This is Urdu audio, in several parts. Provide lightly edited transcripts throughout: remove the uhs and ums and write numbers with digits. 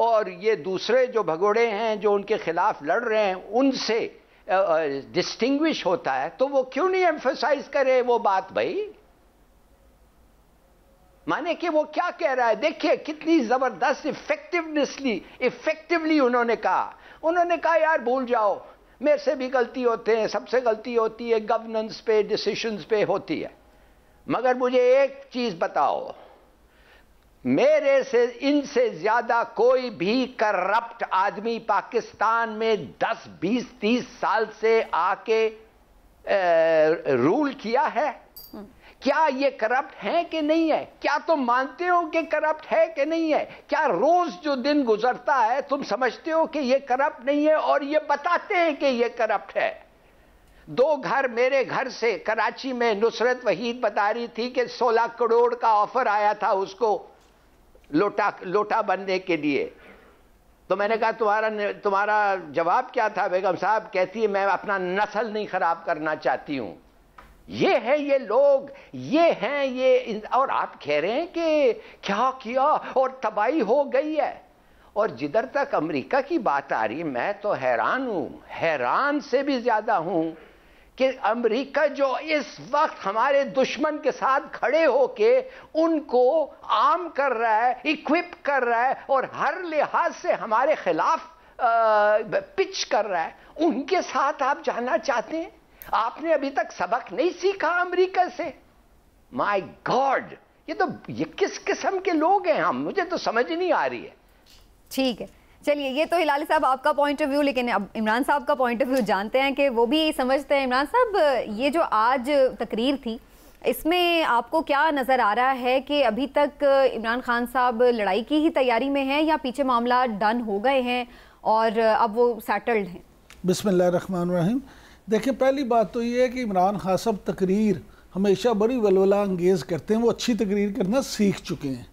اور یہ دوسرے جو بھگوڑے ہیں جو ان کے خلاف لڑ رہے ہیں ان سے ڈسٹنگوش ہوتا ہے، تو وہ کیوں نہیں ایمفسائز کرے وہ بات بھائی؟ مانے کہ وہ کیا کہہ رہا ہے، دیکھیے کتنی زبردست افیکٹولی انہوں نے کہا یار بھول جاؤ، میرے سے بھی غلطی ہوتے ہیں، سب سے غلطی ہوتی ہے، گورننس پہ ڈیسیشنز پہ ہوتی ہے، مگر مجھے ایک چیز بتاؤ، میرے سے ان سے زیادہ کوئی بھی کرپٹ آدمی پاکستان میں 10 20 30 سال سے آ کے رول کیا ہے؟ کیا یہ کرپٹ ہے کہ نہیں ہے؟ کیا تم مانتے ہو کہ کرپٹ ہے کہ نہیں ہے؟ کیا روز جو دن گزرتا ہے تم سمجھتے ہو کہ یہ کرپٹ نہیں ہے اور یہ بتاتے ہیں کہ یہ کرپٹ ہے؟ 2 گھر میرے گھر سے کراچی میں نصرت وحید بتا رہی تھی کہ 16 کروڑ کا آفر آیا تھا اس کو لوٹا بننے کے لیے. تو میں نے کہا تمہارا جواب کیا تھا بیگم صاحب؟ کہتی ہے میں اپنا نسل نہیں خراب کرنا چاہتی ہوں. یہ ہے یہ لوگ، یہ ہیں یہ، اور آپ کہہ رہے ہیں کہ کیا کیا اور تباہی ہو گئی ہے. اور جدھر تک امریکہ کی بات آ رہی، میں تو حیران ہوں، حیران سے بھی زیادہ ہوں کہ امریکہ جو اس وقت ہمارے دشمن کے ساتھ کھڑے ہو کے ان کو عام کر رہا ہے، اکوپ کر رہا ہے اور ہر لحاظ سے ہمارے خلاف پچ کر رہا ہے، ان کے ساتھ آپ جانا چاہتے ہیں؟ آپ نے ابھی تک سبق نہیں سیکھا امریکہ سے؟ مائی گاڈ، یہ کس قسم کے لوگ ہیں ہم؟ مجھے تو سمجھ نہیں آ رہی ہے. ٹھیک ہے، چلیے یہ تو ہلالی صاحب آپ کا پوائنٹ آف ویو، لیکن اب عمران صاحب کا پوائنٹ آف ویو جانتے ہیں کہ وہ بھی سمجھتے ہیں. عمران صاحب، یہ جو آج تقریر تھی اس میں آپ کو کیا نظر آ رہا ہے کہ ابھی تک عمران خان صاحب لڑائی کی ہی تیاری میں ہیں یا پیچھے معاملات ڈن ہو گئے ہیں اور اب وہ سیٹلڈ ہیں؟ بسم اللہ الرحمن الرحیم. دیکھیں، پہلی بات تو یہ ہے کہ عمران خان صاحب تقریر ہمیشہ بڑی ولولہ انگیز کرتے ہیں، وہ اچھی تقریر کرنا سیکھ چکے ہیں،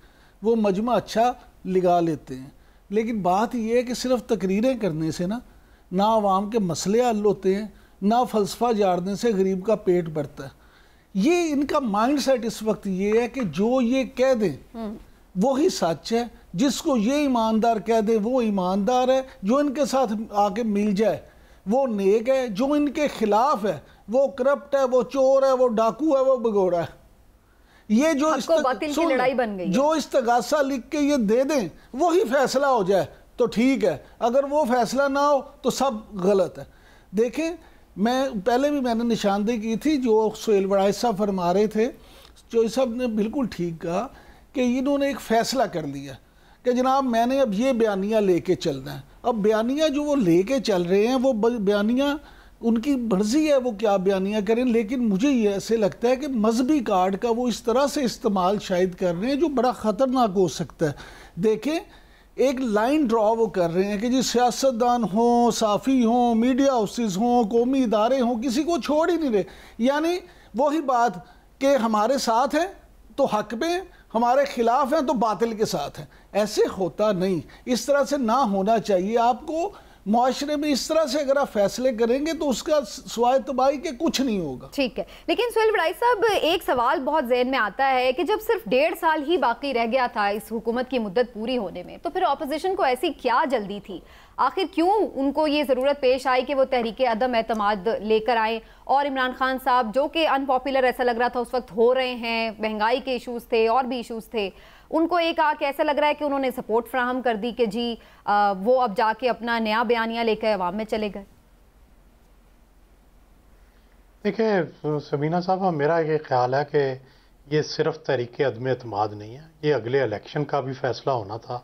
وہ مجمع اچھا لگا لیتے ہیں. لیکن بات یہ ہے کہ صرف تقریریں کرنے سے نہ عوام کے مسئلے حل ہوتے ہیں، نہ فلسفہ جاڑنے سے غریب کا پیٹ بھرتا ہے. یہ ان کا مائنڈ سیٹ اس وقت یہ ہے کہ جو یہ کہہ دیں وہی سچ ہے، جس کو یہ ایماندار کہہ دیں وہ ایماندار ہے، جو ان کے ساتھ آ کے مل جائے وہ نیک ہے، جو ان کے خلاف ہے وہ کرپٹ ہے، وہ چور ہے، وہ ڈاکو ہے، وہ بگوڑا ہے. یہ جو استغاثہ لکھ کے یہ دے دیں وہی فیصلہ ہو جائے تو ٹھیک ہے، اگر وہ فیصلہ نہ ہو تو سب غلط ہے. دیکھیں، پہلے بھی میں نے نشاندہی کی تھی، جو سہیل وڑائچ صاحب فرما رہے تھے، چوہدری صاحب نے بالکل ٹھیک کہا کہ انہوں نے ایک فیصلہ کر لیا کہ جناب میں نے اب یہ بیانیہ لے کے چلنا ہے. اب بیانیہ جو وہ لے کے چل رہے ہیں وہ بیانیہ ان کی مرضی ہے وہ کیا بیانیہ کریں، لیکن مجھے یہ ایسے لگتا ہے کہ مذہبی کارڈ کا وہ اس طرح سے استعمال شاید کر رہے ہیں جو بڑا خطرناک ہو سکتا ہے. دیکھیں، ایک لائن ڈرا وہ کر رہے ہیں کہ جی سیاستدان ہوں، صحافی ہوں، میڈیا ہاؤسز ہوں، قومی ادارے ہوں، کسی کو چھوڑ ہی نہیں رہے. یعنی وہی بات کہ ہمارے ساتھ ہیں تو حق پہ ہیں، ہمارے خلاف ہیں تو باطل کے ساتھ ہیں. ایسے ہوتا نہیں، اس طرح سے نہ ہونا چاہیے. آپ کو معاشرے میں اس طرح سے اگر آپ فیصلے کریں گے تو اس کا سوائے تباہی کے کچھ نہیں ہوگا. ٹھیک ہے، لیکن سہیل وڑائچ صاحب، ایک سوال بہت ذہن میں آتا ہے کہ جب صرف 1.5 سال ہی باقی رہ گیا تھا اس حکومت کی مدت پوری ہونے میں، تو پھر اپوزیشن کو ایسی کیا جلدی تھی؟ آخر کیوں ان کو یہ ضرورت پیش آئی کہ وہ تحریک عدم اعتماد لے کر آئیں؟ اور عمران خان صاحب جو کہ ان پاپولر ایسا لگ رہا تھا اس وقت ہو رہے ہیں، مہنگائی کے ایشوز تھے اور بھی ایشوز تھے، ان کو ایک آ کے ایسا لگ رہا ہے کہ انہوں نے سپورٹ فراہم کر دی کہ جی وہ اب جا کے اپنا نیا بیانیہ لے کے عوام میں چلے گئے. دیکھیں سمینہ صاحبہ، میرا یہ خیال ہے کہ یہ صرف تحریک عدم اعتماد نہیں ہے، یہ اگلے الیکشن کا بھی فیصلہ ہونا تھا،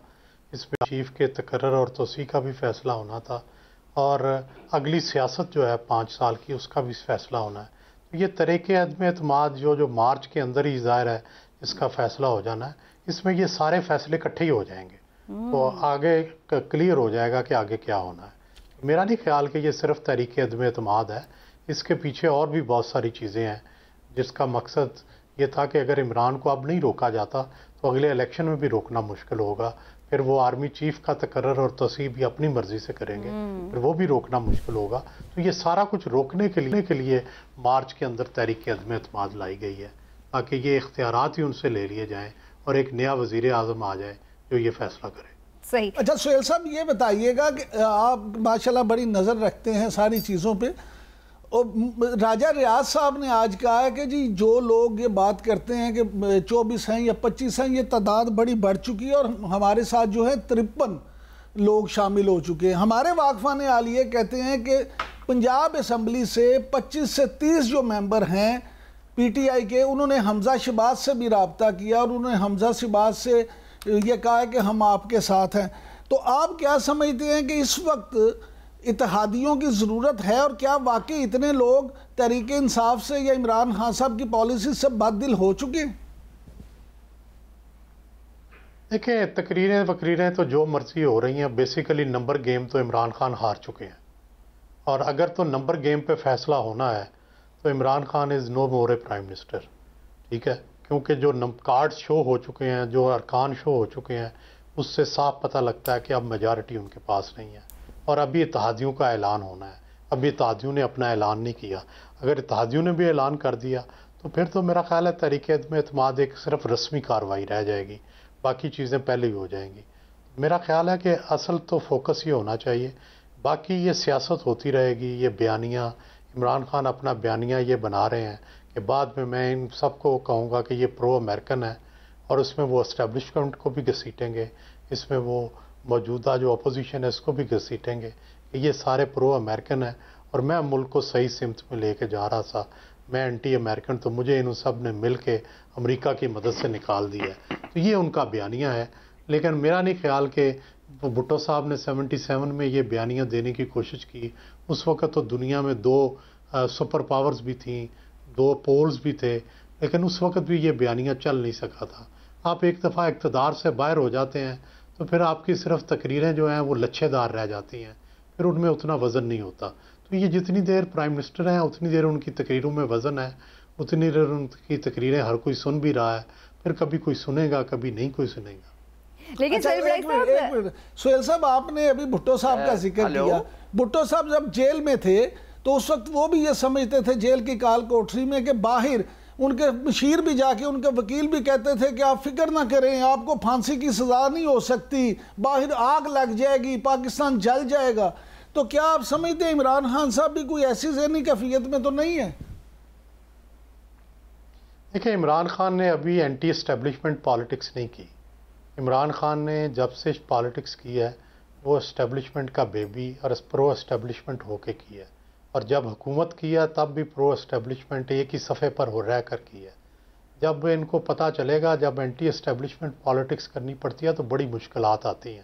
اس میں چیف کے تقرر اور توسیع کا بھی فیصلہ ہونا تھا، اور اگلی سیاست جو ہے 5 سال کی اس کا بھی فیصلہ ہونا ہے. یہ تحریک عدم اعتماد جو مارچ کے اندر ہی ظاہر ہے اس کا فیصلہ ہو جانا ہے، اس میں یہ سارے فیصلے اکٹھے ہی ہو جائیں گے تو آگے کلیئر ہو جائے گا کہ آگے کیا ہونا ہے. میرا نہیں خیال کہ یہ صرف تحریک عدم اعتماد ہے، اس کے پیچھے اور بھی بہت ساری چیزیں ہیں جس کا مقصد یہ تھا کہ اگر عمران کو اب نہیں روکا جاتا تو اگلے الیکشن میں بھی روکنا مشکل ہوگا، پھر وہ آرمی چیف کا تقرر اور توسیع بھی اپنی مرضی سے کریں گے، پھر وہ بھی روکنا مشکل ہوگا. تو یہ سارا کچھ روکنے کے لیے مارچ کے اندر تحریک عدم اعتماد لائی گئی ہے تاکہ یہ اختیارات ہی ان سے لے لیے جائیں اور ایک نیا وزیر اعظم آ جائے جو یہ فیصلہ کرے. صحیح. اچھا سہیل صاحب یہ بتائیے گا کہ آپ ماشاءاللہ بڑی نظر رکھتے ہیں ساری چیزوں پہ، اور راجہ ریاض صاحب نے آج کہا ہے کہ جی جو لوگ یہ بات کرتے ہیں کہ 24 ہیں یا 25 ہیں، یہ تعداد بڑی بڑھ چکی ہے اور ہمارے ساتھ جو ہے 53 لوگ شامل ہو چکے ہیں. ہمارے واقفان عالیہ کہتے ہیں کہ پنجاب اسمبلی سے 25 سے 30 جو ممبر ہیں پی ٹی آئی کے، انہوں نے حمزہ شہباز سے بھی رابطہ کیا اور انہوں نے حمزہ شہباز سے یہ کہا ہے کہ ہم آپ کے ساتھ ہیں. تو آپ کیا سمجھتے ہیں کہ اس وقت اتحادیوں کی ضرورت ہے، اور کیا واقعی اتنے لوگ تحریک انصاف سے یا عمران خان صاحب کی پالیسی سے بد دل ہو چکے ہیں؟ دیکھیں تقریریں تو جو مرضی ہو رہی ہیں، بیسیکلی نمبر گیم تو عمران خان ہار چکے ہیں، اور اگر تو نمبر گیم پہ فیصلہ ہونا ہے تو عمران خان از نو مور اے پرائم منسٹر. ٹھیک ہے، کیونکہ جو کارڈ شو ہو چکے ہیں، جو ارکان شو ہو چکے ہیں، اس سے صاف پتہ لگتا ہے کہ اب میجارٹی ان کے پاس نہیں ہے، اور ابھی اتحادیوں کا اعلان ہونا ہے. ابھی اتحادیوں نے اپنا اعلان نہیں کیا. اگر اتحادیوں نے بھی اعلان کر دیا تو پھر تو میرا خیال ہے تحریک عدم اعتماد ایک صرف رسمی کارروائی رہ جائے گی، باقی چیزیں پہلے ہی ہو جائیں گی. میرا خیال ہے کہ اصل تو فوکس یہ ہونا چاہیے، باقی یہ سیاست ہوتی رہے گی. یہ بیانیہ عمران خان اپنا بیانیہ یہ بنا رہے ہیں کہ بعد میں ان سب کو کہوں گا کہ یہ پرو امریکن ہے، اور اس میں وہ اسٹیبلشمنٹ کو بھی گھسیٹیں گے، اس میں وہ موجودہ جو اپوزیشن ہے اس کو بھی گھسیٹیں گے کہ یہ سارے پرو امریکن ہیں اور میں ملک کو صحیح سمت میں لے کے جا رہا تھا، میں اینٹی امریکن، تو مجھے ان سب نے مل کے امریکہ کی مدد سے نکال دیا ہے. تو یہ ان کا بیانیہ ہے. لیکن میرا نہیں خیال کہ بھٹو صاحب نے 77 میں یہ بیانیہ دینے کی کوشش کی. اس وقت تو دنیا میں 2 سپر پاورز بھی تھیں، 2 پولز بھی تھے، لیکن اس وقت بھی یہ بیانیہ چل نہیں سکا تھا. آپ ایک دفعہ اقتدار سے باہر ہو جاتے ہیں تو پھر آپ کی صرف تقریریں جو ہیں وہ لچھے دار رہ جاتی ہیں، پھر ان میں اتنا وزن نہیں ہوتا. تو یہ جتنی دیر پرائم منسٹر ہیں اتنی دیر ان کی تقریروں میں وزن ہے، اتنی دیر ان کی تقریریں ہر کوئی سن بھی رہا ہے. پھر کبھی کوئی سنے گا، کبھی نہیں کوئی سنے گا. لیکن سہیل صاحب آپ نے ابھی بھٹو صاحب کا ذکر کیا. بھٹو صاحب جب جیل میں تھے تو اس وقت وہ بھی یہ سمجھتے تھے جیل کی کال کوٹری میں کہ باہر ان کے مشیر بھی جا کے ان کے وکیل بھی کہتے تھے کہ آپ فکر نہ کریں، آپ کو پھانسی کی سزا نہیں ہو سکتی، باہر آگ لگ جائے گی، پاکستان جل جائے گا. تو کیا آپ سمجھتے ہیں عمران خان صاحب بھی کوئی ایسی ذہنی کیفیت میں تو نہیں ہے؟ دیکھیں عمران خان نے ابھی اینٹی اسٹیبلشمنٹ پالیٹکس نہیں کی. عمران خان نے جب سے پالیٹکس کی ہے وہ اسٹیبلشمنٹ کا بیبی اور پرو اسٹیبلشمنٹ ہو کے کی ہے، اور جب حکومت کیا تب بھی پرو اسٹیبلشمنٹ ایک ہی صفحے پر ہو رہ کر کی ہے. جب ان کو پتہ چلے گا جب اینٹی اسٹیبلشمنٹ پالیٹکس کرنی پڑتی ہے تو بڑی مشکلات آتی ہیں،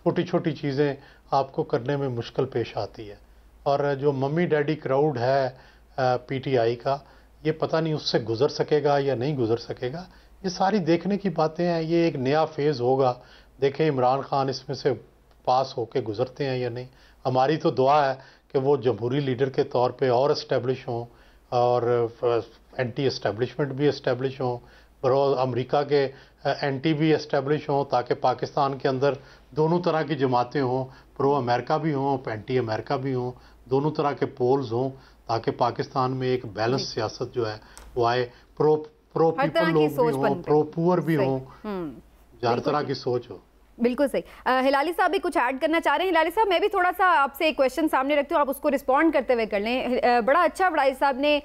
چھوٹی چھوٹی چیزیں آپ کو کرنے میں مشکل پیش آتی ہے. اور جو ممی ڈیڈی کراؤڈ ہے پی ٹی آئی کا، یہ پتہ نہیں اس سے گزر سکے گا یا نہیں گزر سکے گا. یہ ساری دیکھنے کی باتیں ہیں. یہ ایک نیا فیز ہوگا، دیکھیں عمران خان اس میں سے پاس ہو کے گزرتے ہیں یا نہیں. ہماری تو دعا ہے کہ وہ جمہوری لیڈر کے طور پہ اور اسٹیبلش ہوں، اور اینٹی اسٹیبلشمنٹ بھی اسٹیبلش ہوں، امریکہ کے اینٹی بھی اسٹیبلش ہوں، تاکہ پاکستان کے اندر دونوں طرح کی جماعتیں ہوں، پرو امریکہ بھی ہوں، اینٹی امریکہ بھی ہوں، دونوں طرح کے پولز ہوں، تاکہ پاکستان میں ایک بیلنس سیاست جو ہے وہ آئے. پرو پیپل لوگ بھی ہوں، پرو پور بھی ہوں، ہر طرح کی سوچ ہو. بالکل صحیح. ہلالی صاحب بھی کچھ ایڈ کرنا چاہ رہے ہیں. ہلالی صاحب میں بھی تھوڑا سا آپ سے ایک کویشچن سامنے رکھتی ہوں، آپ اس کو رسپونڈ کرتے ہوئے کر لیں. بڑا اچھا وڑائی صاحب نے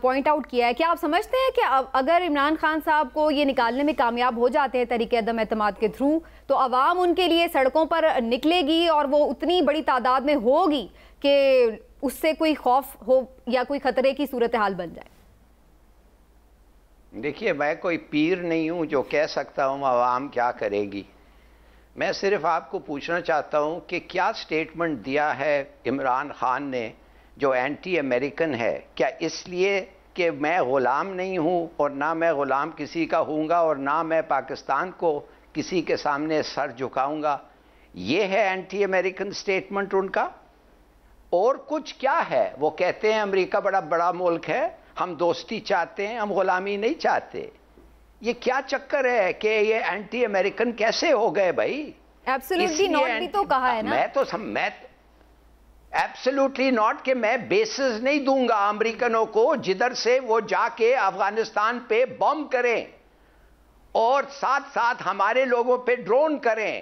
پوائنٹ آؤٹ کیا ہے. کیا آپ سمجھتے ہیں کہ اگر عمران خان صاحب کو یہ نکالنے میں کامیاب ہو جاتے ہیں تحریک عدم اعتماد کے تھرو، تو عوام ان کے لیے سڑکوں پر نکلے گی اور وہ اتنی بڑی تعداد میں ہوگی کہ اس سے کوئی خوف ہو یا کوئی خطرے کی صورتحال بن جائے؟ دیکھیے میں کوئی پیر نہیں ہوں جو کہہ سکتا ہوں عوام کیا کرے گی. میں صرف آپ کو پوچھنا چاہتا ہوں کہ کیا سٹیٹمنٹ دیا ہے عمران خان نے جو اینٹی امریکن ہے؟ کیا اس لیے کہ میں غلام نہیں ہوں اور نہ میں غلام کسی کا ہوں گا اور نہ میں پاکستان کو کسی کے سامنے سر جھکاؤں گا؟ یہ ہے اینٹی امریکن سٹیٹمنٹ ان کا؟ اور کچھ کیا ہے؟ وہ کہتے ہیں امریکہ بڑا ملک ہے، ہم دوستی چاہتے ہیں، ہم غلامی نہیں چاہتے. یہ کیا چکر ہے کہ یہ اینٹی امریکن کیسے ہو گئے بھائی؟ ایبسولوٹلی ناٹ بھی تو کہا ہے نا. میں ایبسولوٹلی ناٹ کہ میں بیسز نہیں دوں گا امریکنوں کو جدھر سے وہ جا کے افغانستان پہ بم کریں اور ساتھ ساتھ ہمارے لوگوں پہ ڈرون کریں.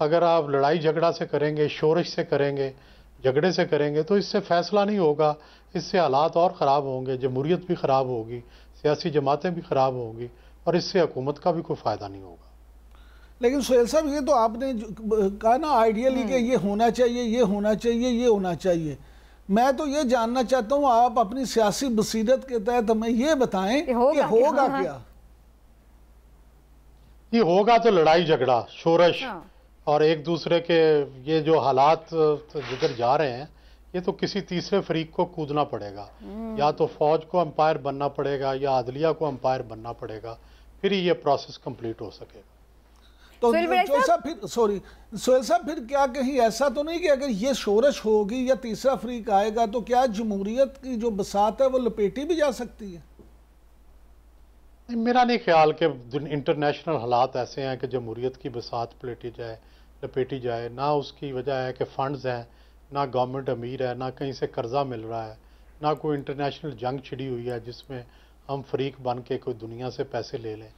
اگر آپ لڑائی جھگڑا سے کریں گے، شورش سے کریں گے، جھگڑے سے کریں گے تو اس سے فیصلہ نہیں ہوگا، اس سے حالات اور خراب ہوں گے، جمہوریت بھی خراب ہوگی، سیاسی جماعتیں بھی خراب ہوں گی، اور اس سے حکومت کا بھی کوئی فائدہ نہیں ہوگا۔ لیکن سہیل صاحب یہ تو آپ نے کہا نا آئیڈیلی کہ یہ ہونا چاہیے، یہ ہونا چاہیے، یہ ہونا چاہیے۔ میں تو یہ جاننا چاہتا ہوں آپ اپنی سیاسی بصیرت کے تحت ہمیں یہ بتائیں کہ ہوگا کیا؟ یہ ہوگا تو لڑائی جھگڑا، شورش اور ایک دوسرے کے یہ جو حالات جدھر جا رہے ہیں، یہ تو کسی تیسرے فریق کو کودنا پڑے گا، یا تو فوج کو امپائر بننا پڑے گا یا عدلیہ کو امپائر بننا پڑے گا، پھر ہی یہ پروسیس کمپلیٹ ہو سکے گا۔ تو سہیل صاحب پھر کیا کہیں ایسا تو نہیں کہ اگر یہ شورش ہوگی یا تیسرا فریق آئے گا تو کیا جمہوریت کی جو بساط ہے وہ لپیٹی بھی جا سکتی ہے؟ میرا نہیں خیال کہ انٹرنیشنل حالات ایسے ہیں کہ جمہوریت کی بساط لپیٹی جائے، نہ اس کی وجہ ہے کہ فنڈز ہیں، نہ گورنمنٹ امیر ہے، نہ کہیں سے قرضہ مل رہا ہے، نہ کوئی انٹرنیشنل جنگ چھڑی ہوئی ہے جس میں ہم فریق بن کے کوئی دنیا سے پیسے لے لیں،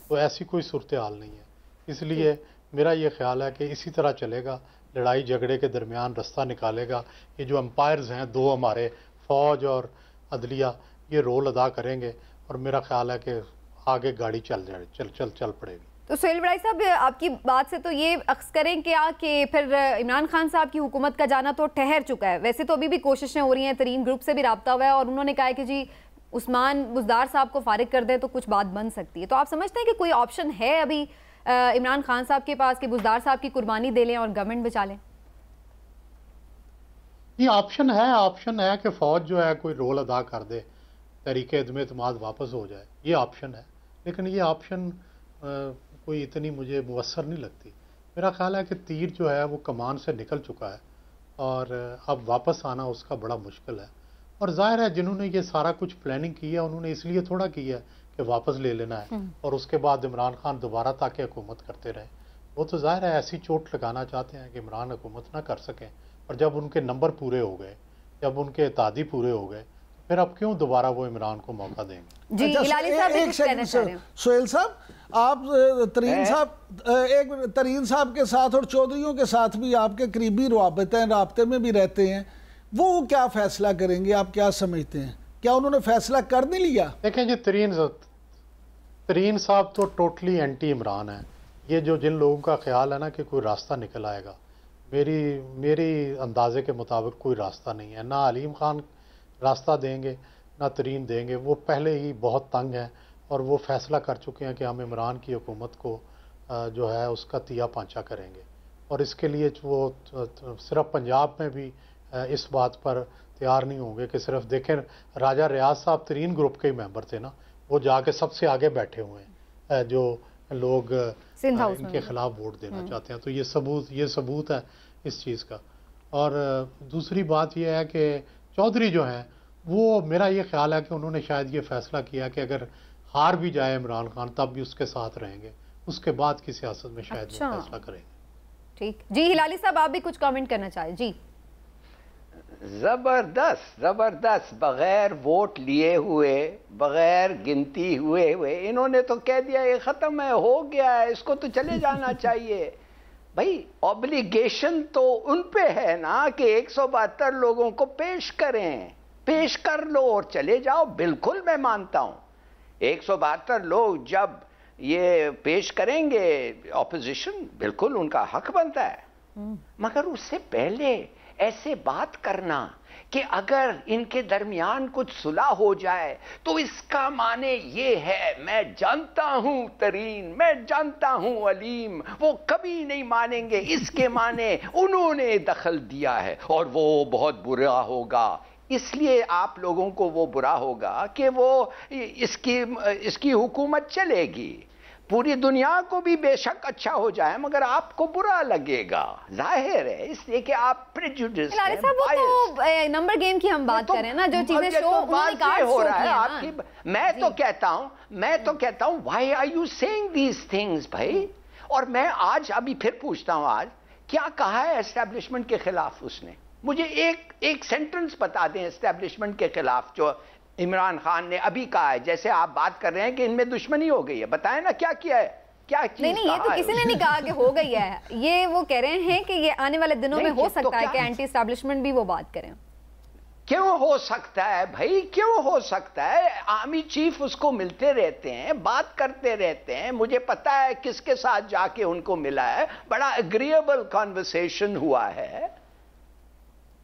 تو ایسی کوئی صورتحال نہیں ہے۔ اس لیے میرا یہ خیال ہے کہ اسی طرح چلے گا، لڑائی جھگڑے کے درمیان رستہ نکالے گا۔ یہ جو امپائرز ہیں دو ہمارے، فوج اور عدلیہ، یہ رول ادا کریں گے، اور میرا خیال ہے کہ آگے گاڑی چل پڑے گی۔ تو سہیل بڑائی صاحب آپ کی بات سے تو یہ اخذ کریں کہ پھر عمران خان صاحب کی حکومت کا جانا تو ٹھہر چکا ہے۔ ویسے تو ابھی بھی کوششیں ہو رہی ہیں، ترین گروپ سے بھی رابطہ ہوا ہے اور انہوں نے کہا ہے کہ جی عثمان بزدار صاحب کو فارغ کر دیں تو کچھ بات بن سکتی ہے۔ تو آپ سمجھتے ہیں کہ کوئی آپشن ہے ابھی عمران خان صاحب کے پاس کہ بزدار صاحب کی قربانی دے لیں اور گورنمنٹ بچا لیں؟ یہ آپشن ہے کہ فوج جو ہے کوئی رول ادا کر دے، تحریک عدم اعتماد واپس ہو جائے، یہ آپشن ہے، لیکن یہ آپشن کوئی اتنی مجھے مؤثر نہیں لگتی۔ میرا خیال ہے کہ تیر جو ہے وہ کمان سے نکل چکا ہے اور اب واپس آنا اس کا بڑا مشکل ہے، اور ظاہر ہے جنہوں نے یہ سارا کچھ پلاننگ کی ہے انہوں نے اس لیے تھوڑا کی ہے کہ واپس لے لینا ہے اور اس کے بعد عمران خان دوبارہ تاکہ حکومت کرتے رہے۔ وہ تو ظاہر ہے ایسی چوٹ لگانا چاہتے ہیں کہ عمران حکومت نہ کر سکیں، اور جب ان کے نمبر پورے ہو گئے، جب ان کے اتحادی پورے ہو گئے، پھر اب کیوں دوبارہ وہ عمران کو موقع دیں گے؟ جی ہلالی صاحب بھی کچھ کہنا چاہ رہے ہیں۔ سہیل صاحب آپ ترین صاحب کے ساتھ اور چودھریوں کے ساتھ بھی آپ کے قریبی رابطے میں بھی رہتے ہیں، وہ کیا فیصلہ کریں گے؟ آپ کیا سمجھتے ہیں؟ کیا انہوں نے فیصلہ کر نہیں لیا؟ دیکھیں جی، ترین صاحب تو ٹوٹلی اینٹی عمران ہیں۔ یہ جو جن لوگوں کا خیال ہے نا کہ کوئی راستہ نکل آئے گا، میری اندازے کے مطابق کوئی راستہ نہیں ہے۔ نہ علیم خان راستہ دیں گے، نہ ترین دیں گے۔ وہ پہلے ہی بہت تنگ ہیں اور وہ فیصلہ کر چکے ہیں کہ ہم عمران کی حکومت کو جو ہے اس کا تیا پانچا کریں گے، اور اس کے لیے وہ صرف پنجاب میں بھی اس بات پر تیار نہیں ہوں گے کہ صرف دیکھیں راجہ ریاض صاحب ترین گروپ کے ہی ممبر تھے نا، وہ جا کے سب سے آگے بیٹھے ہوئے ہیں جو لوگ ان کے خلاف ووٹ دینا چاہتے ہیں، تو یہ ثبوت ہے اس چیز کا۔ اور دوسری بات یہ ہے کہ چودھری جو ہیں وہ، میرا یہ خیال ہے کہ انہوں نے شاید یہ فیصلہ کیا کہ اگر ہار بھی جائے عمران خان تب بھی اس کے ساتھ رہیں گے، اس کے بعد کی سیاست میں شاید وہ فیصلہ کریں گے۔ ٹھیک جی، ہلالی صاحب آپ بھی کچھ کامنٹ کرنا چاہیں؟ جی زبردست بغیر ووٹ لیے ہوئے، بغیر گنتی ہوئے انہوں نے تو کہہ دیا یہ ختم ہے، ہو گیا ہے، اس کو تو چلے جانا چاہیے۔ بھائی اوبلیگیشن تو ان پہ ہے نا کہ 172 لوگوں کو پیش کریں، پیش کر لو اور چلے جاؤ۔ بالکل میں مانتا ہوں 172 لوگ جب یہ پیش کریں گے اپوزیشن، بالکل ان کا حق بنتا ہے، مگر اس سے پہلے ایسے بات کرنا کہ اگر ان کے درمیان کچھ صلح ہو جائے تو اس کا معنی یہ ہے، میں جانتا ہوں ترین، میں جانتا ہوں علیم، وہ کبھی نہیں مانیں گے، اس کے معنی انہوں نے دخل دیا ہے اور وہ بہت برا ہوگا۔ اس لیے آپ لوگوں کو وہ برا ہوگا کہ وہ اس کی حکومت چلے گی، پوری دنیا کو بھی بے شک اچھا ہو جائے، مگر آپ کو برا لگے گا، ظاہر ہے، اس لیے کہ آپ پریجوڈس ہیں۔ وہ تو نمبر گیم کی ہم بات کریں نا، جو چیزیں شو ہو رہا ہے آپ کی۔ میں تو کہتا ہوں why are you saying these things بھائی؟ اور میں آج ابھی پھر پوچھتا ہوں، آج کیا کہا ہے اسٹیبلشمنٹ کے خلاف اس نے؟ مجھے ایک سینٹنس بتا دیں اسٹیبلشمنٹ کے خلاف جو عمران خان نے ابھی کہا ہے، جیسے آپ بات کر رہے ہیں کہ ان میں دشمنی ہو گئی ہے، بتائیں نا کیا کیا ہے؟ کیا چیز نہیں یہ تو کسی نے نہیں کہا کہ ہو گئی ہے, یہ وہ کہہ رہے ہیں کہ یہ آنے والے دنوں میں ہو سکتا ہے کہ اینٹی اسٹیبلشمنٹ بھی وہ بات کریں. کیوں ہو سکتا ہے بھائی, کیوں ہو سکتا ہے؟ آرمی چیف اس کو ملتے رہتے ہیں, بات کرتے رہتے ہیں, مجھے پتا ہے کس کے ساتھ جا کے ان کو ملا ہے, بڑا اگریبل کانورسیشن ہوا ہے.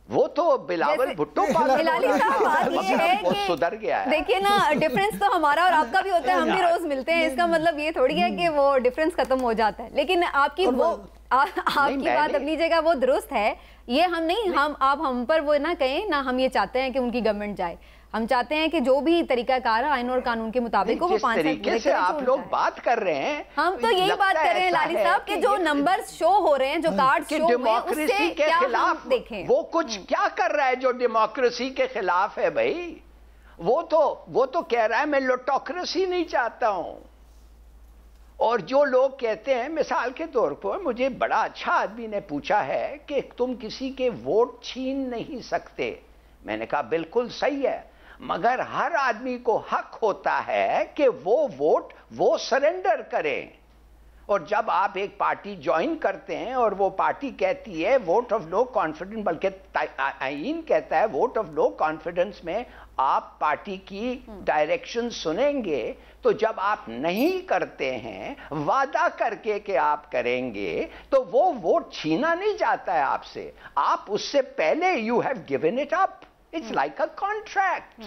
وہ تو بلاول بھٹو ہلالی صاحب بات یہ ہے کہ سدھر گیا ہے. دیکھیے نا, ڈیفرنس تو ہمارا اور آپ کا بھی ہوتا ہے, ہم بھی روز ملتے ہیں, اس کا مطلب یہ تھوڑی ہے کہ وہ ڈیفرنس ختم ہو جاتا ہے. لیکن آپ کی بات اپنی جگہ وہ درست ہے, یہ ہم نہیں, آپ ہم پر وہ نہ کہیں نہ, ہم یہ چاہتے ہیں کہ ان کی گورنمنٹ جائے. ہم چاہتے ہیں کہ جو بھی طریقہ کار ہے آئین اور قانون کے مطابق وہ 5 سال طریقے سے آپ لوگ بات کر رہے ہیں, ہم تو یہی بات کر رہے ہیں لالی صاحب کہ جو نمبرز شو ہو رہے ہیں, جو کارڈ شو ہوئے ہیں, اس سے کیا ہم دیکھیں وہ کچھ کیا کر رہا ہے جو ڈیموکریسی کے خلاف ہے بھائی. وہ تو کہہ رہا ہے میں لوٹوکریسی نہیں چاہتا ہوں. اور جو لوگ کہتے ہیں, مثال کے طور پر مجھے بڑا اچھا آدمی نے پوچھا ہے کہ تم کسی کے ووٹ چھین نہیں سکتے. میں نے کہا بالکل صحیح ہے, مگر ہر آدمی کو حق ہوتا ہے کہ وہ ووٹ وہ سرنڈر کریں. اور جب آپ ایک پارٹی جوائن کرتے ہیں اور وہ پارٹی کہتی ہے ووٹ آف لو کانفیڈنس, بلکہ آئین کہتا ہے ووٹ آف لو کانفیڈنس میں آپ پارٹی کی ڈائریکشن سنیں گے, تو جب آپ نہیں کرتے ہیں وعدہ کر کے کہ آپ کریں گے تو وہ ووٹ چھینا نہیں جاتا ہے آپ سے. آپ اس سے پہلے you have given it up. It's like a contract.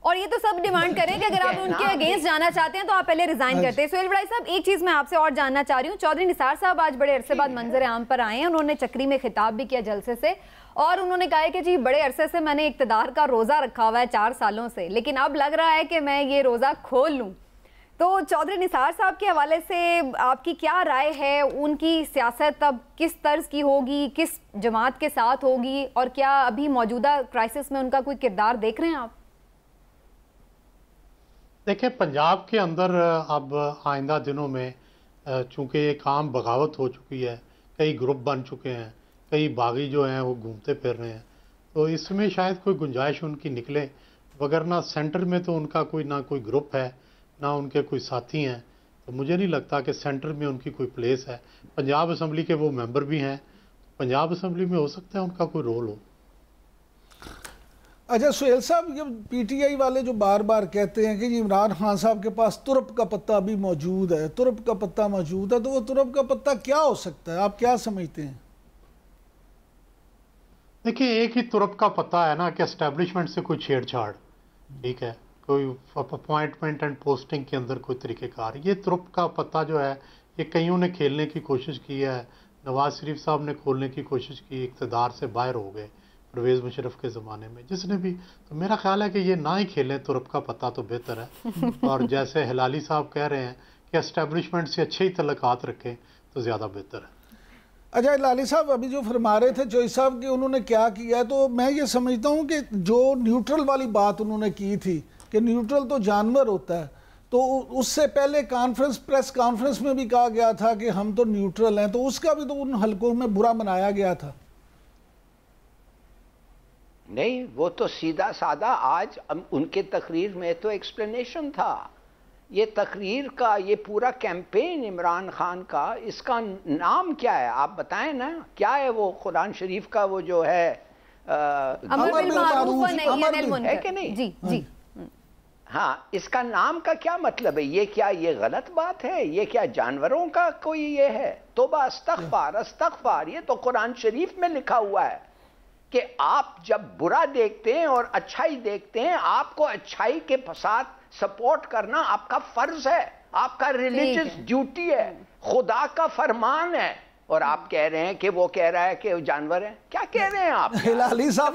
اور یہ تو سب ڈیمانڈ کریں کہ اگر آپ ان کے اگینسٹ جانا چاہتے ہیں تو آپ پہلے ریزائن کرتے ہیں. سہیل بڑائی صاحب, ایک چیز میں آپ سے اور جاننا چاہ رہی ہوں. چودھری نثار صاحب آج بڑے عرصے بعد منظر عام پر آئے ہیں, انہوں نے چکری میں خطاب بھی کیا جلسے سے, اور انہوں نے کہا ہے کہ جی بڑے عرصے سے میں نے اقتدار کا روزہ رکھا ہوا ہے 4 سالوں سے, لیکن اب لگ رہا ہے کہ میں یہ روزہ کھول لوں. تو چودھری نثار صاحب کے حوالے سے آپ کی کیا رائے ہے, ان کی سیاست اب کس طرز کی ہوگی, کس جماعت کے ساتھ ہوگی, اور کیا ابھی موجودہ کرائسس میں ان کا کوئی کردار دیکھ رہے ہیں آپ؟ دیکھیں, پنجاب کے اندر اب آئندہ دنوں میں چونکہ ایک عام بغاوت ہو چکی ہے, کئی گروپ بن چکے ہیں, کئی باغی جو ہیں وہ گھومتے پھر رہے ہیں, تو اس میں شاید کوئی گنجائش ان کی نکلے, وگرنہ سینٹر میں تو ان کا نہ کوئی گروپ ہے نہ ان کے کوئی ساتھی ہیں. تو مجھے نہیں لگتا کہ سینٹر میں ان کی کوئی پلیس ہے. پنجاب اسمبلی کے وہ ممبر بھی ہیں, پنجاب اسمبلی میں ہو سکتا ہے ان کا کوئی رول ہو. اچھا سہیل صاحب, یہ پی ٹی آئی والے جو بار بار کہتے ہیں کہ جی عمران خان صاحب کے پاس ترپ کا پتہ بھی موجود ہے, ترپ کا پتہ موجود ہے, تو وہ ترپ کا پتہ کیا ہو سکتا ہے, آپ کیا سمجھتے ہیں؟ دیکھیں, ایک ہی ترپ کا پتہ ہے نا کہ اسٹیبلشمنٹ سے کوئی چھیڑ چھاڑ, ٹھیک ہے, کوئی اپوائنٹمنٹ اینڈ پوسٹنگ کے اندر کوئی طریقہ کار. یہ ترپ کا پتہ جو ہے یہ کئیوں نے کھیلنے کی کوشش کی ہے. نواز شریف صاحب نے کھولنے کی کوشش کی, اقتدار سے باہر ہو گئے پرویز مشرف کے زمانے میں, جس نے بھی. تو میرا خیال ہے کہ یہ نہ ہی کھیلیں ترپ کا پتہ تو بہتر ہے. اور جیسے ہلالی صاحب کہہ رہے ہیں کہ اسٹیبلشمنٹ سے اچھے ہی تعلقات رکھیں تو زیادہ بہتر ہے. اچھا لالی صاحب, ابھی جو فرما رہے تھے چوئی صاحب کہ انہوں نے کیا کیا ہے, تو میں یہ سمجھتا ہوں کہ جو نیوٹرل والی بات انہوں نے کی تھی کہ نیوٹرل تو جانور ہوتا ہے, تو اس سے پہلے پریس کانفرنس میں بھی کہا گیا تھا کہ ہم تو نیوٹرل ہیں, تو اس کا بھی تو ان حلقوں میں برا منایا گیا تھا. نہیں, وہ تو سیدھا سادہ آج ان کے تقریر میں تو ایکسپلینیشن تھا. یہ تقریر کا یہ پورا کیمپین عمران خان کا, اس کا نام کیا ہے آپ بتائیں نا, کیا ہے وہ قرآن شریف کا وہ جو ہے امر بالمعروف و نہی عن المنکر, ہے کہ نہیں؟ جی جی. ہاں, اس کا نام کا کیا مطلب ہے؟ یہ کیا یہ غلط بات ہے؟ یہ کیا جانوروں کا کوئی یہ ہے؟ توبہ استغفار استغفار, یہ تو قرآن شریف میں لکھا ہوا ہے کہ آپ جب برا دیکھتے ہیں اور اچھائی دیکھتے ہیں, آپ کو اچھائی کے ساتھ سپورٹ کرنا آپ کا فرض ہے, آپ کا ریلیجس ڈیوٹی ہے, خدا کا فرمان ہے. اور آپ کہہ رہے ہیں کہ وہ کہہ رہا ہے کہ جانور ہیں. کیا کہہ رہے ہیں آپ؟ ہلالی صاحب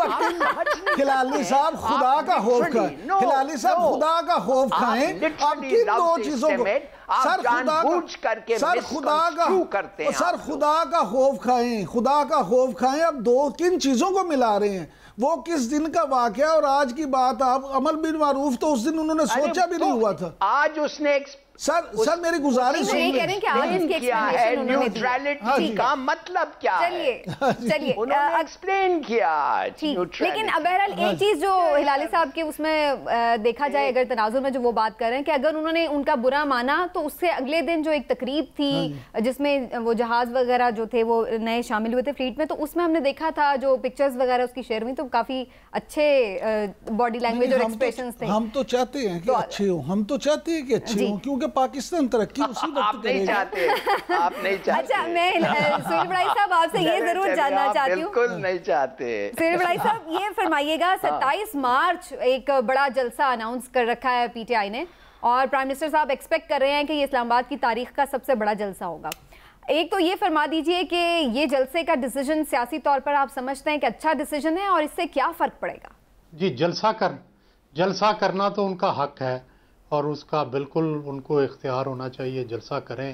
خدا کا خوف کھائیں, ہلالی صاحب خدا کا خوف کھائیں. آپ کن دو چیزوں کو سر خدا کا خوف کھائیں, خدا کا خوف کھائیں. اب دو کن چیزوں کو ملا رہے ہیں؟ وہ کس دن کا واقعہ اور آج کی بات. آپ عمل بالمعروف تو اس دن انہوں نے سوچا بھی نہیں ہوا تھا. آج اس نے سر میری گزارش کیا ہے نیوٹرلٹی کا مطلب کیا ہے، چلیے ایکسپلین کیا. لیکن بہرحال ایک چیز جو ہلالی صاحب کے اس میں دیکھا جائے اگر تناظر میں جو وہ بات کر رہے ہیں کہ اگر انہوں نے ان کا برا مانا تو اس سے اگلے دن جو ایک تقریب تھی جس میں وہ جہاز وغیرہ جو تھے وہ نئے شامل ہوئے تھے فلیٹ میں، تو اس میں ہم نے دیکھا تھا جو پکچرز وغیرہ اس کی شیئر ہوئی تو کافی اچھے باڈی لینگویج اور ایکسپریشنز تھے. ہم تو چاہتے ہیں کہ اچھے ہوں، ہم تو چاہتے ہیں کہ اچھے ہوں، کیونکہ پاکستان ترقی اسی وقت کرے گا. آپ نہیں چاہتے. اچھا میں سہیل بڑائی صاحب آپ سے یہ ضرور جاننا چاہتی ہوں، بالکل نہیں چاہتے. سہیل بڑائی صاحب یہ فرمائیے گا 27 مارچ ایک بڑا جلسہ اناؤنس کر رکھا ہے پی ٹی آئی نے اور پرائم منسٹر صاحب ایکسپیکٹ کر رہے ہیں کہ یہ اسلام آباد کی تاریخ کا سب سے بڑا جلسہ ہوگا. ایک تو یہ فرما دیجئے کہ یہ جلسے کا ڈیسیجن سیاسی طور پر آپ سمجھتے ہیں کہ اچھا ڈیسیجن ہے اور اس سے کیا فرق پڑے گا؟ جی جلسہ کرنا تو ان کا حق ہے اور اس کا بالکل ان کو اختیار ہونا چاہیے. جلسہ کریں،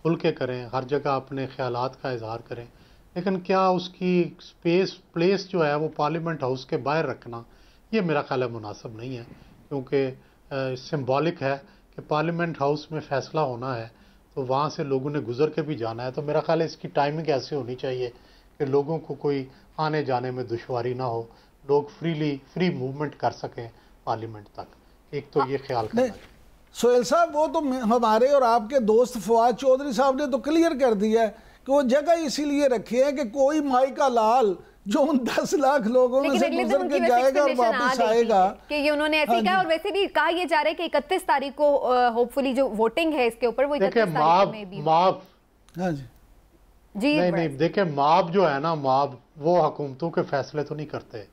کھل کے کریں، ہر جگہ اپنے خیالات کا اظہار کریں، لیکن کیا اس کی پلیس جو ہے وہ پارلیمنٹ ہاؤس کے باہر رکھنا یہ میرا خیال ہے مناسب نہیں ہے، کیونکہ سمبولک ہے کہ پارلیمنٹ ہاؤس میں فیصلہ ہونا ہے تو وہاں سے لوگوں نے گزر کے بھی جانا ہے. تو میرا خیال ہے اس کی ٹائمنگ ایسی ہونی چاہیے کہ لوگوں کو کوئی آنے جانے میں دشواری نہ ہو، لوگ فری موومنٹ کر سکیں پارلیمنٹ تک. ایک تو یہ خیال کرنا ہے. سہیل صاحب وہ تو ہمارے اور آپ کے دوست فواد چودھری صاحب نے تو کلیئر کر دیا ہے کہ وہ جگہ اسی لیے رکھی ہے کہ کوئی مائی کا لال جو ان 10 لاکھ لوگوں میں سے گزر کے جائے گا اور واپس آئے گا کہ یہ انہوں نے ایسی کہا. اور ویسے بھی کہا یہ جا رہا ہے کہ 31 تاریخ کو ہوپ فلی جو ووٹنگ ہے اس کے اوپر وہ 31 تاریخ میں بھی نہیں دیکھیں ماب جو ہے نا ماب وہ حکومتوں کے فیصلے تو نہیں کرتے.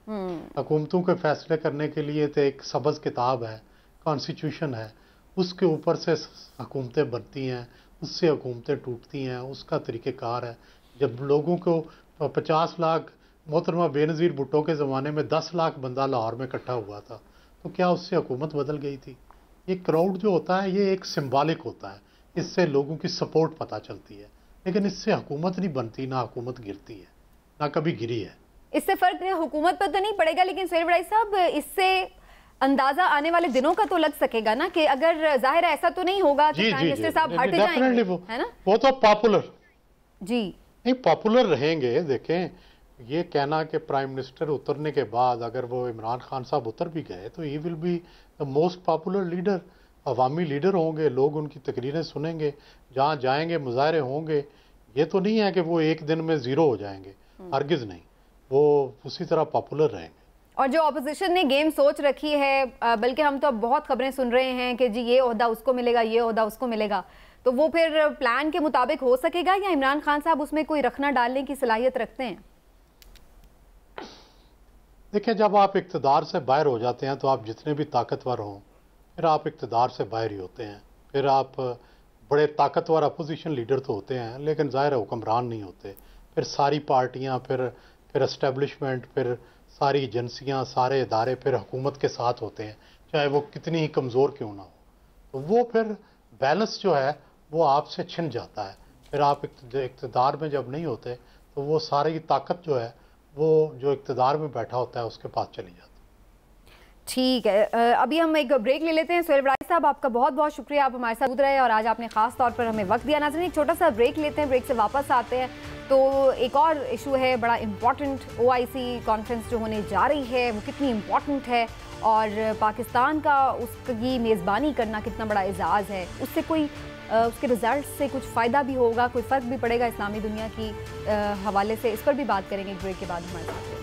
حکومتوں کے فیصلے کرنے کے لیے تو ایک سبز کتاب ہے، کانسٹیٹیوشن ہے، اس کے اوپر سے حکومتیں بنتی ہیں، اس سے حکومتیں ٹوٹتی ہیں، اس کا طریقہ کار ہے. جب لوگوں کو 50 لاکھ محترمہ بے نظیر بھٹو کے زمانے میں 10 لاکھ بندہ لاہور میں اکٹھا ہوا تھا تو کیا اس سے حکومت بدل گئی تھی؟ یہ کراؤڈ جو ہوتا ہے یہ ایک سمبولک ہوتا ہے، اس سے لوگوں کی سپورٹ پتہ چلتی ہے، لیکن اس سے حکومت نہیں بنتی، نہ حکومت گرتی ہے، نہ کبھی گری ہے. اس سے فرق حکومت پر تو نہیں پڑے گا، لیکن سہیل بڑائی صاحب اس سے اندازہ آنے والے دنوں کا تو لگ سکے گا نا کہ اگر ظاہر ایسا تو نہیں ہوگا کہ پرائم منسٹر صاحب ہٹ جائیں گے، ہے نا؟ وہ تو پاپولر نہیں پاپولر رہیں گے. دیکھیں یہ کہنا کہ پرائم منسٹر اترنے کے بعد اگر وہ عمران خان صاحب اتر بھی گئے تو ہی will be the most popular leader, عوامی لیڈر ہوں گے، لوگ ان کی تقریریں سنیں گے، جہاں جائیں گے مظاہرے ہوں گے. یہ تو نہیں ہے کہ وہ ایک دن میں زیرو ہو جائیں گے، ہرگز نہیں، وہ اسی طرح پاپولر رہیں گے. اور جو اپوزیشن نے گیم سوچ رکھی ہے، بلکہ ہم تو اب بہت خبریں سن رہے ہیں کہ جی یہ عہدہ اس کو ملے گا، یہ عہدہ اس کو ملے گا، تو وہ پھر پلان کے مطابق ہو سکے گا یا عمران خان صاحب اس میں کوئی رکھنا ڈالنے کی صلاحیت رکھتے ہیں؟ دیکھیں جب آپ اقتدار سے باہر ہو جاتے ہیں تو آپ جتنے بھی طاقتور ہوں پھر آپ اقتدار سے باہر ہی ہوتے ہیں. پھر آپ بڑے طاقتور اپوزیشن لیڈر تو ہوتے ہیں لیکن ظاہر حکمران نہیں ہوتے. پھر ساری پارٹیاں، پھر اسٹیبلشمنٹ، پھر ساری ایجنسیاں، سارے ادارے پھر حکومت کے ساتھ ہوتے ہیں، چاہے وہ کتنی ہی کمزور کیوں نہ ہو. تو وہ پھر بیلنس جو ہے وہ آپ سے چھن جاتا ہے. پھر آپ اقتدار میں جب نہیں ہوتے تو وہ ساری طاقت جو ہے وہ جو اقتدار میں بیٹھا ہوتا ہے اس کے پاس چلی جاتی. ٹھیک ہے، ابھی ہم ایک بریک لے لیتے ہیں. سہیل بڑائی صاحب آپ کا بہت بہت شکریہ، آپ ہمارے ساتھ رہے اور آج آپ نے خاص طور پر ہمیں وقت دیا. ناظرین ایک چھوٹا سا بریک لیتے ہیں، بریک سے واپس آتے ہیں تو ایک اور ایشو ہے بڑا امپورٹنٹ، OIC کانفرنس جو ہونے جا رہی ہے وہ کتنی امپورٹنٹ ہے اور پاکستان کا اس کی میزبانی کرنا کتنا بڑا اعزاز ہے، اس سے کوئی اس کے رزلٹ سے کچھ فائدہ بھی ہوگا، کوئی فرق بھی پڑے گا اسلامی دنیا کی حوالے سے، اس پر بھی بات کریں گے. ایک بریک کے بعد ہمارے ساتھ رہیں گے.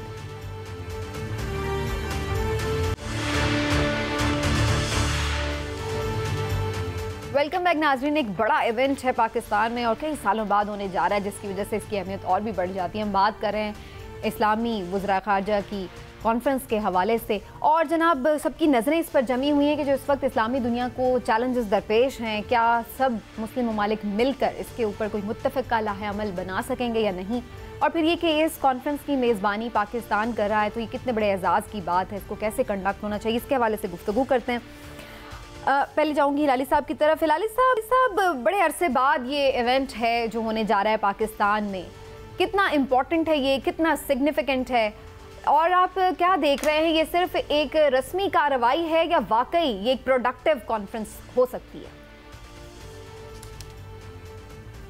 ویلکم بیک ناظرین. ایک بڑا ایونٹ ہے پاکستان میں اور کئی سالوں بعد ہونے جا رہا ہے جس کی وجہ سے اس کی اہمیت اور بھی بڑھ جاتی ہے. ہم بات کر رہے ہیں اسلامی وزراء خارجہ کی کانفرنس کے حوالے سے اور جناب سب کی نظریں اس پر جمی ہوئی ہیں کہ جو اس وقت اسلامی دنیا کو چیلنجز درپیش ہیں، کیا سب مسلم ممالک مل کر اس کے اوپر کوئی متفقہ لاہ عمل بنا سکیں گے یا نہیں، اور پھر یہ کہ اس کانفرنس کی میزبانی پاکستان کر رہا ہے تو یہ کتنے بڑے اعزاز کی بات ہے، اس کو کیسے کنڈکٹ ہونا چاہیے، اس کے حوالے سے گفتگو کرتے ہیں. پہلے جاؤں گی ہلالی صاحب کی طرف. ہلالی صاحب بڑے عرصے بعد یہ ایونٹ ہے جو ہونے جا رہا ہے پاکستان میں، کتنا امپورٹنٹ ہے یہ، کتنا سگنیفیکنٹ ہے، اور آپ کیا دیکھ رہے ہیں، یہ صرف ایک رسمی کارروائی ہے یا واقعی یہ ایک پروڈکٹیو کانفرنس ہو سکتی ہے؟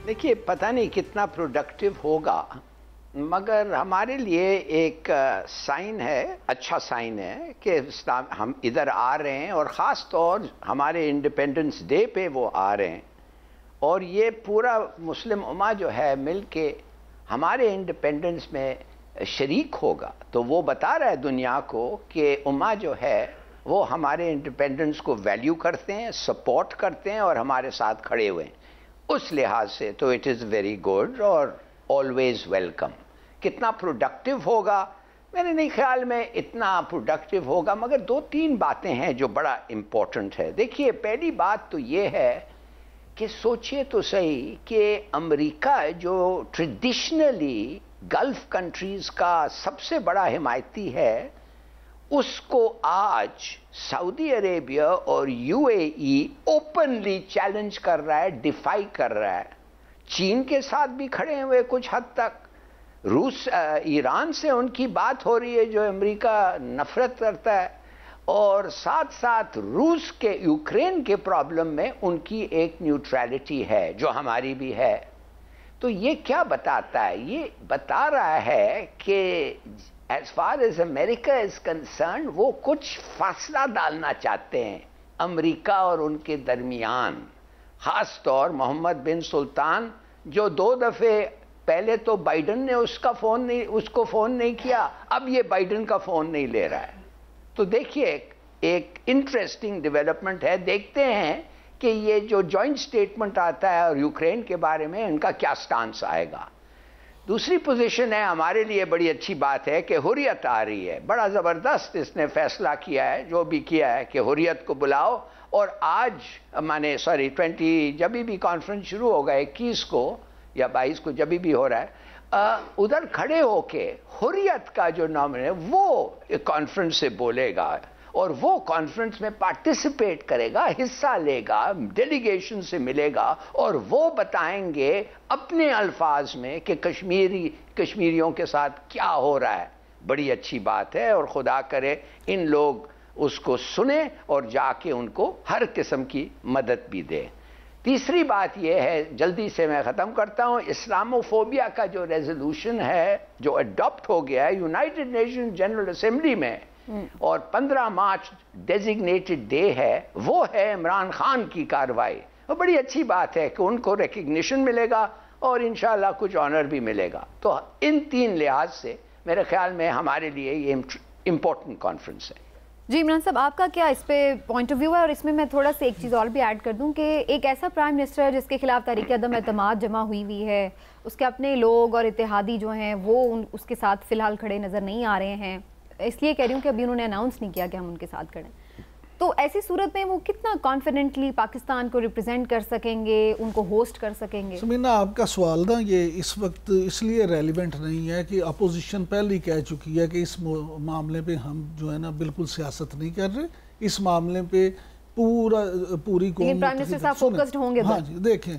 دیکھیے پتہ نہیں کتنا پروڈکٹیو ہوگا، مگر ہمارے لیے ایک سائن ہے، اچھا سائن ہے کہ ہم ادھر آ رہے ہیں، اور خاص طور ہمارے انڈیپینڈنس ڈے پہ وہ آ رہے ہیں، اور یہ پورا مسلم امہ جو ہے مل کے ہمارے انڈیپینڈنس میں شریک ہوگا، تو وہ بتا رہا ہے دنیا کو کہ امہ جو ہے وہ ہمارے انڈیپینڈنس کو ویلیو کرتے ہیں، سپورٹ کرتے ہیں اور ہمارے ساتھ کھڑے ہوئے ہیں۔ اس لحاظ سے تو اٹ از ویری گڈ اور آلویز ویلکم۔ کتنا پروڈکٹیو ہوگا میرے نہیں خیال میں اتنا پروڈکٹیو ہوگا، مگر دو تین باتیں ہیں جو بڑا امپورٹنٹ ہے۔ دیکھیے پہلی بات تو یہ ہے کہ سوچئے تو صحیح کہ امریکہ جو ٹریڈیشنلی گلف کنٹریز کا سب سے بڑا حمایتی ہے، اس کو آج سعودی عربیہ اور you a E openly challenge کر رہا ہے، ڈیفائی کر رہا ہے۔ چین کے ساتھ بھی کھڑے ہوئے کچھ حد تک، ایران سے ان کی بات ہو رہی ہے جو امریکہ نفرت کرتا ہے، اور ساتھ ساتھ روس کے یوکرین کے پرابلم میں ان کی ایک نیوٹرلٹی ہے جو ہماری بھی ہے۔ تو یہ کیا بتاتا ہے؟ یہ بتا رہا ہے کہ as far as America is concerned وہ کچھ فاصلہ ڈالنا چاہتے ہیں امریکہ اور ان کے درمیان، خاص طور محمد بن سلطان جو 2 دفعے پہلے تو بائیڈن نے اس کو فون نہیں کیا، اب یہ بائیڈن کا فون نہیں لے رہا ہے۔ تو دیکھیے ایک انٹرسٹنگ ڈیولپمنٹ ہے، دیکھتے ہیں کہ یہ جو جوائنٹ سٹیٹمنٹ آتا ہے اور یوکرین کے بارے میں ان کا کیا سٹانس آئے گا۔ دوسری پوزیشن ہے ہمارے لیے بڑی اچھی بات ہے کہ حریت آ رہی ہے، بڑا زبردست اس نے فیصلہ کیا ہے جو بھی کیا ہے کہ حریت کو بلاؤ، اور آج 20 جب بھی کانفرنس شروع ہوگا 21 کو یا 22 کو جب بھی ہو رہا ہے، ادھر کھڑے ہو کے حریت کا جو نام ہے وہ کانفرنس سے بولے گا، اور وہ کانفرنس میں پارٹیسپیٹ کرے گا، حصہ لے گا، ڈیلیگیشن سے ملے گا، اور وہ بتائیں گے اپنے الفاظ میں کہ کشمیریوں کے ساتھ کیا ہو رہا ہے۔ بڑی اچھی بات ہے، اور خدا کرے ان لوگ اس کو سنیں اور جا کے ان کو ہر قسم کی مدد بھی دیں۔ تیسری بات یہ ہے، جلدی سے میں ختم کرتا ہوں، اسلاموفوبیا کا جو ریزولوشن ہے جو اڈاپٹ ہو گیا ہے یونائٹڈ نیشن جنرل اسمبلی میں، اور 15 مارچ ڈیزگنیٹڈ ڈے ہے، وہ ہے عمران خان کی کارروائی، وہ بڑی اچھی بات ہے کہ ان کو ریکگنیشن ملے گا اور انشاءاللہ کچھ آنر بھی ملے گا۔ تو ان 3 لحاظ سے میرے خیال میں ہمارے لیے یہ امپورٹنٹ کانفرنس ہے۔ جی عمران صاحب، آپ کا کیا اس پہ پوائنٹ آف ویو ہے؟ اور اس میں میں تھوڑا سا ایک چیز اور بھی ایڈ کر دوں کہ ایک ایسا پرائم منسٹر جس کے خلاف تحریک عدم اعتماد جمع ہوئی ہے، اس کے اپنے لوگ اور اتحادی جو ہیں وہ اس کے ساتھ فی الحال کھڑے نظر نہیں آ رہے ہیں، اس لیے کہہ رہی ہوں کہ ابھی انہوں نے اناؤنس نہیں کیا کہ ہم ان کے ساتھ کھڑے ہیں، تو ایسی صورت میں وہ کتنا کانفیڈنٹلی پاکستان کو ریپرزینٹ کر سکیں گے، ان کو ہوسٹ کر سکیں گے؟ سمینا، آپ کا سوال نا یہ اس وقت اس لیے ریلیونٹ نہیں ہے کہ اپوزیشن پہلے ہی کہہ چکی ہے کہ اس معاملے پہ ہم جو ہے نا بالکل سیاست نہیں کر رہے، اس معاملے پہ پوری قوم لیکن پرائم منسٹر صاحب فوکسڈ ہوں گے۔ ہاں جی، دیکھیں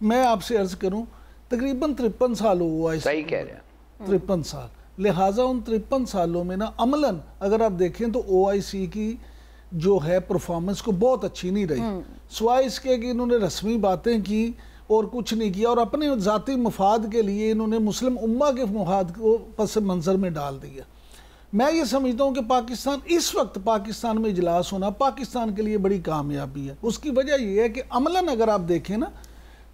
میں آپ سے عرض کروں تقریباً 53 سال ہوا ہے، صحیح کہہ رہے ہیں، 53 سال، لہٰذا ان 53 سالوں میں نا عملاً اگر آپ دیکھیں تو OIC کی جو ہے پرفارمنس کو بہت اچھی نہیں رہی، سوائے اس کے کہ انہوں نے رسمی باتیں کی اور کچھ نہیں کیا، اور اپنے ذاتی مفاد کے لیے انہوں نے مسلم امہ کے مفاد کو پس منظر میں ڈال دیا۔ میں یہ سمجھتا ہوں کہ پاکستان اس وقت پاکستان میں اجلاس ہونا پاکستان کے لیے بڑی کامیابی ہے۔ اس کی وجہ یہ ہے کہ عملاً اگر آپ دیکھیں نا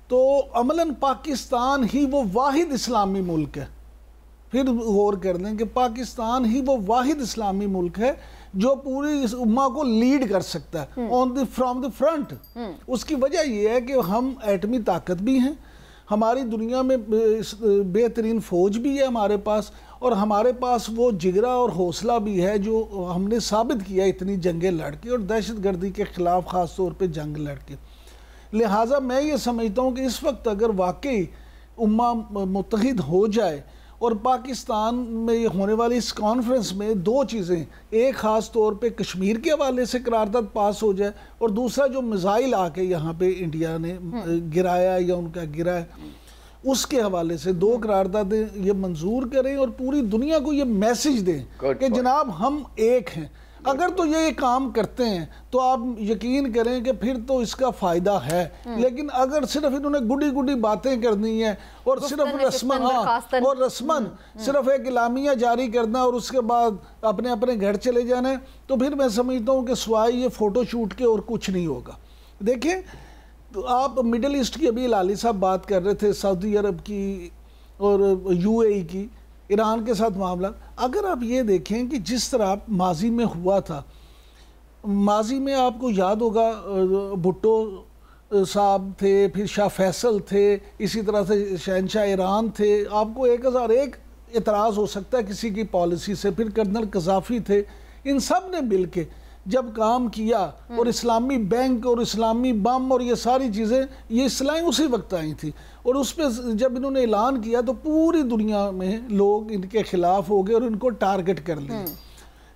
تو عملاً پاکستان ہی وہ واحد اسلامی ملک ہے، پھر غور کر لیں کہ پاکستان ہی وہ واحد اسلامی ملک ہے جو پوری اس امہ کو لیڈ کر سکتا ہے فرام دی فرنٹ۔ اس کی وجہ یہ ہے کہ ہم ایٹمی طاقت بھی ہیں، ہماری دنیا میں بہترین فوج بھی ہے ہمارے پاس، اور ہمارے پاس وہ جگرہ اور حوصلہ بھی ہے جو ہم نے ثابت کیا اتنی جنگیں لڑ کے اور دہشت گردی کے خلاف خاص طور پہ جنگ لڑ کے۔ لہٰذا میں یہ سمجھتا ہوں کہ اس وقت اگر واقعی امہ متحد ہو جائے اور پاکستان میں یہ ہونے والی اس کانفرنس میں 2 چیزیں، ایک خاص طور پہ کشمیر کے حوالے سے قرارداد پاس ہو جائے، اور دوسرا جو میزائل آ کے یہاں پہ انڈیا نے گرایا یا ان کا گرا ہے اس کے حوالے سے 2 قراردادیں یہ منظور کریں اور پوری دنیا کو یہ میسج دیں کہ جناب ہم ایک ہیں۔ اگر تو یہ کام کرتے ہیں تو آپ یقین کریں کہ پھر تو اس کا فائدہ ہے، لیکن اگر صرف انہوں نے گڈی گڈی باتیں کرنی ہیں اور صرف رسمن صرف ایک اعلامیہ جاری کرنا اور اس کے بعد اپنے اپنے گھر چلے جانا ہے، تو پھر میں سمجھتا ہوں کہ سوائے یہ فوٹو شوٹ کے اور کچھ نہیں ہوگا۔ دیکھیں تو آپ مڈل ایسٹ کی ابھی لالی صاحب بات کر رہے تھے، سعودی عرب کی اور یو اے ای کی، ایران کے ساتھ معاملہ، اگر آپ یہ دیکھیں کہ جس طرح ماضی میں ہوا تھا، ماضی میں آپ کو یاد ہوگا بھٹو صاحب تھے، پھر شاہ فیصل تھے، اسی طرح سے شہنشاہ ایران تھے، آپ کو 1001 اعتراض ہو سکتا ہے کسی کی پالیسی سے، پھر کرنل قذافی تھے، ان سب نے مل کے جب کام کیا، اور اسلامی بینک اور اسلامی بم اور یہ ساری چیزیں، یہ اصلاحیں اسی وقت آئی تھی، اور اس پہ جب انہوں نے اعلان کیا تو پوری دنیا میں لوگ ان کے خلاف ہو گئے اور ان کو ٹارگٹ کر لیا۔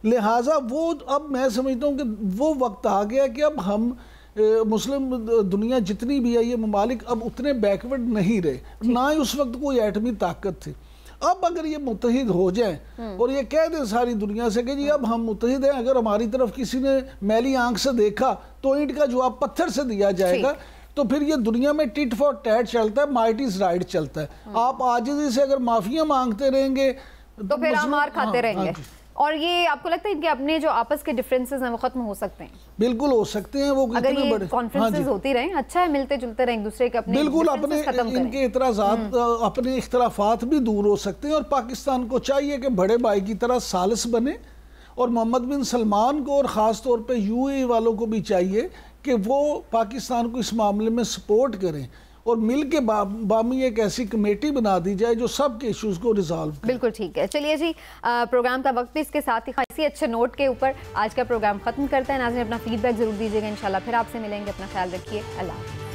لہٰذا وہ اب میں سمجھتا ہوں کہ وہ وقت آ گیا کہ اب ہم مسلم دنیا جتنی بھی ہے یہ ممالک اب اتنے بیکورڈ نہیں رہے، نہ ہی اس وقت کوئی ایٹمی طاقت تھی۔ اب اگر یہ متحد ہو جائیں اور یہ کہہ دیں ساری دنیا سے کہ جی اب ہم متحد ہیں، اگر ہماری طرف کسی نے میلی آنکھ سے دیکھا تو اینٹ کا جواب پتھر سے دیا جائے گا، تو پھر یہ دنیا میں ٹٹ فار ٹیٹ چلتا ہے، مائٹ از رائٹ چلتا ہے۔ آپ عاجزی سے اگر معافیاں مانگتے رہیں گے تو پھر ہم مار کھاتے رہیں گے، اور یہ آپ کو لگتا ہے کہ اپنے جو آپس کے ڈفرینسز ہیں وہ ختم ہو سکتے ہیں؟ بالکل ہو سکتے ہیں، وہ اگر یہ کانفرنسز ہوتی رہیں، اچھا ہے، ملتے جلتے رہیں ایک دوسرے کے، اپنے بالکل اپنے ان کے اعتراضات، اپنے اختلافات بھی دور ہو سکتے ہیں، اور پاکستان کو چاہیے کہ بڑے بھائی کی طرح ثالث بنے، اور محمد بن سلمان کو اور خاص طور پہ یو اے ای والوں کو بھی چاہیے کہ وہ پاکستان کو اس معاملے میں سپورٹ کریں، اور مل کے بامی ایک ایسی کمیٹی بنا دی جائے جو سب کے ایشوز کو ریزالو کرے۔ بالکل ٹھیک ہے، چلیے جی، پروگرام کا وقت بھی اس کے ساتھ ہی اسی اچھے نوٹ کے اوپر آج کا پروگرام ختم کرتے ہیں۔ ناظرین اپنا فیڈ بیک ضرور دیجیے گا، انشاءاللہ پھر آپ سے ملیں گے، اپنا خیال رکھیے، اللہ حافظ۔